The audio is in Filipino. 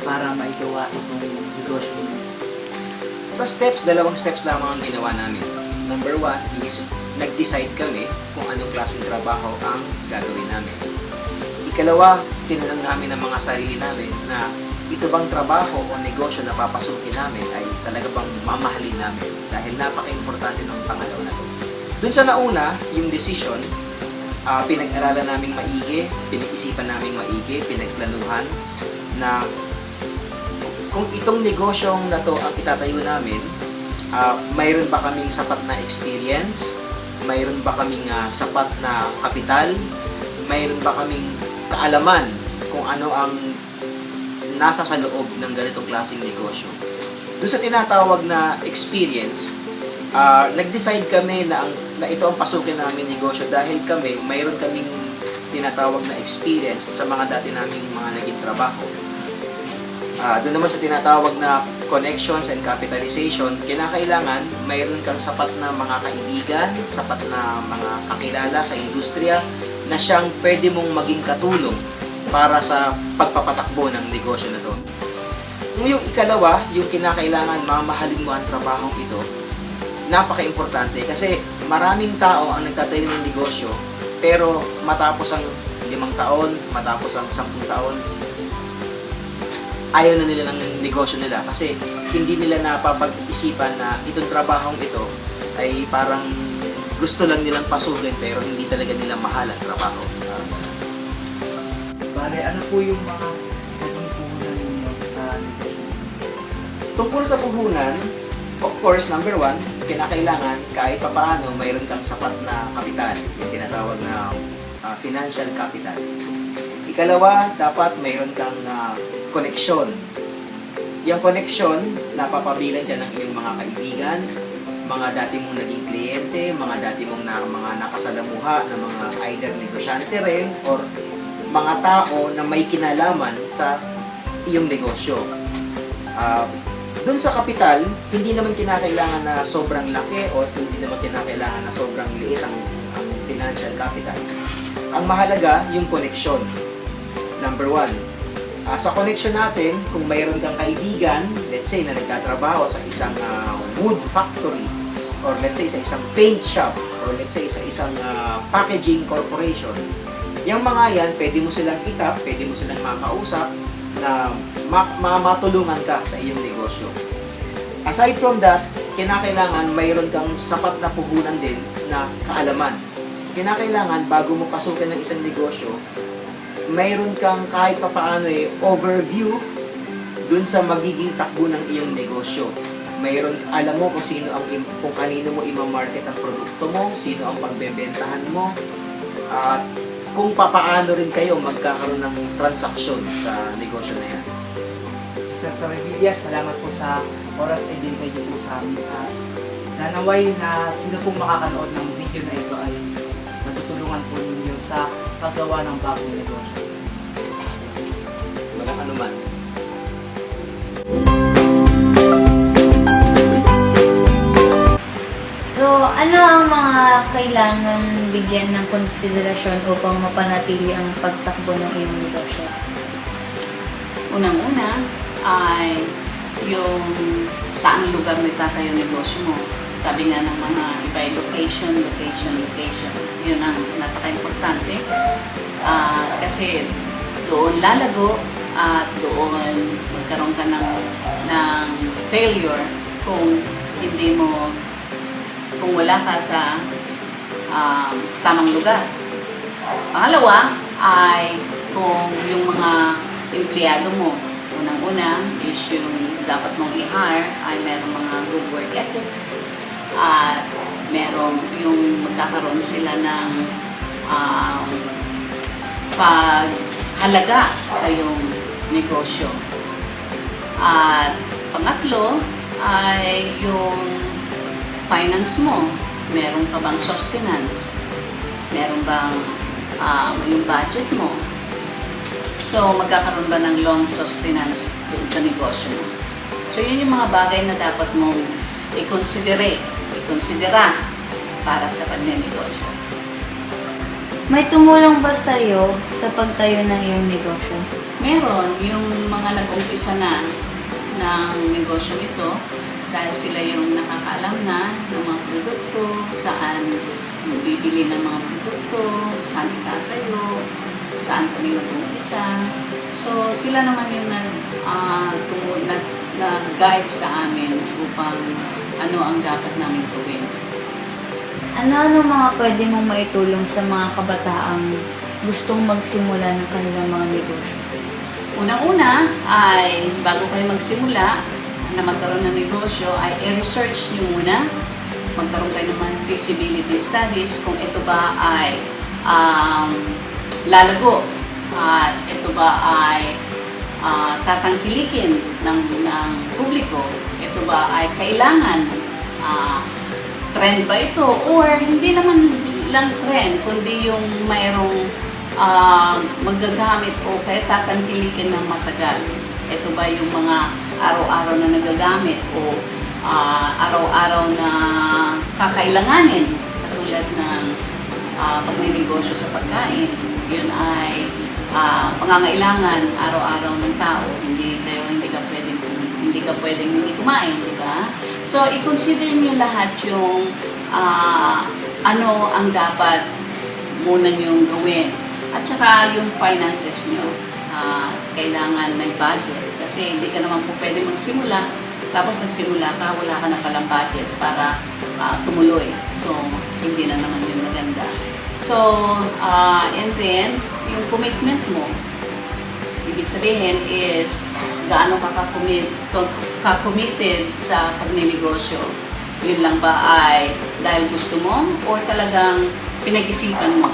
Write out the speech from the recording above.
para maigawa itong negosyo niyo? Sa steps, dalawang steps lamang ang ginawa namin. Number one is, nag-decide kami kung anong klaseng trabaho ang gagawin namin. Ikalawa, tinanong namin ang mga sarili namin na ito bang trabaho o negosyo na papasukin namin ay talaga bang mamahalin namin dahil napaka-importante ng pangalawa na to. Dun sa nauna, yung decision, pinag-aralan namin maigi, pinag-isipan namin maigi, pinagplanuhan na kung itong negosyong na to ang itatayo namin, mayroon ba kaming sapat na experience, mayroon ba kaming sapat na kapital, mayroon ba kaming kaalaman kung ano ang nasa sa loob ng ganitong klaseng negosyo. Doon sa tinatawag na experience, nag-decide kami na ito ang pasukin namin negosyo dahil mayroon kaming tinatawag na experience sa mga dati naming mga naging trabaho. Doon naman sa tinatawag na connections and capitalization, kinakailangan mayroon kang sapat na mga kaibigan, sapat na mga kakilala sa industriya na siyang pwede mong maging katulong para sa pagpapatakbo ng negosyo na to. Yung ikalawa, yung kinakailangan mamahalin mo ang trabahong ito, napaka-importante kasi maraming tao ang nagtatayo ng negosyo pero matapos ang 5 taon, matapos ang 10 taon, ayaw na nila ng negosyo nila kasi hindi nila napapag-isipan na itong trabahong ito ay parang gusto lang nilang pasukin pero hindi talaga nila mahal ang trabaho. Bale, ano po yung mga naging puhunan ninyo sa negosyo? Tungkol sa puhunan, of course, number one, kinakailangan kahit papaano mayroon kang sapat na kapital, yung tinatawag na financial capital. Ikalawa, dapat mayroon kang koneksyon. Yung koneksyon, napapabilan dyan ng iyong mga kaibigan, mga dati mong naging kliyente, mga dati mong mga nakasalamuha na mga either negosyante rin or mga tao na may kinalaman sa iyong negosyo. Doon sa kapital, hindi naman kinakailangan na sobrang laki o hindi naman kinakailangan na sobrang liit ang financial capital. Ang mahalaga, yung connection. Number one, sa connection natin, kung mayroon kang kaibigan, let's say na nagtatrabaho sa isang wood factory, or let's say sa isang paint shop, or let's say sa isang packaging corporation, yung mga yan, pwede mo silang itap, pwede mo silang makausap na matulungan ka sa iyong negosyo. Aside from that, kinakailangan mayroon kang sapat na puhunan din na kaalaman. Kinakailangan bago mo pasukin ng isang negosyo, mayroon kang kahit papaano overview dun sa magiging takbo ng iyong negosyo. Alam mo kung kanino mo i-market ang produkto mo, sino ang pagbebentahan mo, at kung papaano rin kayo magkakaroon ng transaksyon sa negosyo na yan. Mr. Torrevillas, salamat po sa oras na ibigay niyo po sa amin. Nanaway na sino pong makakanood ng video na ito ay matutulungan po ninyo sa paggawa ng bagong negosyo. Walang anuman. So, ano ang mga kailangan bigyan ng konsiderasyon upang mapanatili ang pagtakbo ng iyong negosyo? Unang-una ay yung saan lugar nagtatayo negosyo mo. Sabi nga ng mga iba ay location. Yun ang napaka-importante. Kasi doon lalago at doon magkaroon ka ng failure kung wala ka sa tamang lugar. Pangalawa ay kung yung mga empleyado mo, unang-una is yung dapat mong i-hire ay merong mga good work ethics at merong yung magkakaroon sila ng paghalaga sa iyong negosyo. At pangatlo ay yung finance mo. Meron ka bang sustenance? Meron bang yung budget mo? So, magkakaroon ba ng long sustenance dun sa negosyo mo? So, yun yung mga bagay na dapat mong ikonsidera para sa pagnenegosyo. May tumulong ba sa'yo sa pagtayo ng iyong negosyo? Meron yung mga nag-umpisa na ng negosyo ito dahil sila yung nakakaalam na ng mga produkto, saan bibili ng mga produkto, saan itatayo, saan kami mag-umpisa. So, sila naman yung nag-guide sa amin upang ano ang dapat namin gawin. Ano mga pwede mong maitulong sa mga kabataang gustong magsimula ng kanilang mga negosyo? Unang-una ay bago kayo magsimula na magkaroon ng negosyo ay i-research nyo muna. Magkaroon kayo ng mga feasibility studies kung ito ba ay lalago at ito ba ay tatangkilikin ng publiko. Ito ba ay kailangan trend ba ito or hindi naman lang trend kundi yung mayroong magagamit o kaya tatangkilikin ng matagal. Ito ba yung mga araw-araw na nagagamit o araw-araw na kakailanganin katulad ng pagninegosyo sa pagkain. Yun ay pangangailangan araw-araw ng tao. Hindi ka pwedeng hindi kumain, di ba? So, i-consider niyo lahat yung ano ang dapat muna niyong gawin. At saka yung finances niyo. Kailangan may budget. Kasi hindi ka naman po pwede magsimula. Tapos nagsimula ka, wala ka na palang budget para tumuloy. So, hindi na naman yun maganda. So, and then, yung commitment mo, ibig sabihin is gaano ka ka-committed sa pagninegosyo. Yun lang ba ay dahil gusto mo or talagang pinag-isipan mo?